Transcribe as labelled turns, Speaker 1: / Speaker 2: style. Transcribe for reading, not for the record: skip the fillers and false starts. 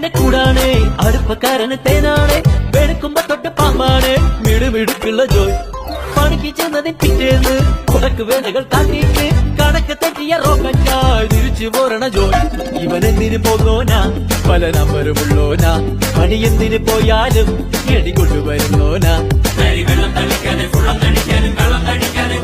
Speaker 1: അടുപ്പിന്റെ ചൂടാണ്, അടുപ്പക്കാരന് തേനാണ്, വെളുക്കുമ്പോ തൊട്ട് പാമ്പാണ് മിടുമിടുക്കുള്ള ജോയ്. പണിക്ക് ചെന്നതിന് പിറ്റേന്ന് കുടക്ക് വേലകൾ കാട്ടിയിട്ട് കണക്ക് തെറ്റിയ റോക്കറ്റായി തിരിച്ചു പോരണ ജോയ്. ഇവനെന്തിന് പോന്നോനാ, പല നമ്പരുമുള്ളോനാ, പണി എന്തിന് പോയാലും എടി കൊണ്ടുവരുന്നോനാ. വെള്ളം തളിക്കാനും വെള്ളം തടിക്കാനും വെള്ളം തടിക്കാനും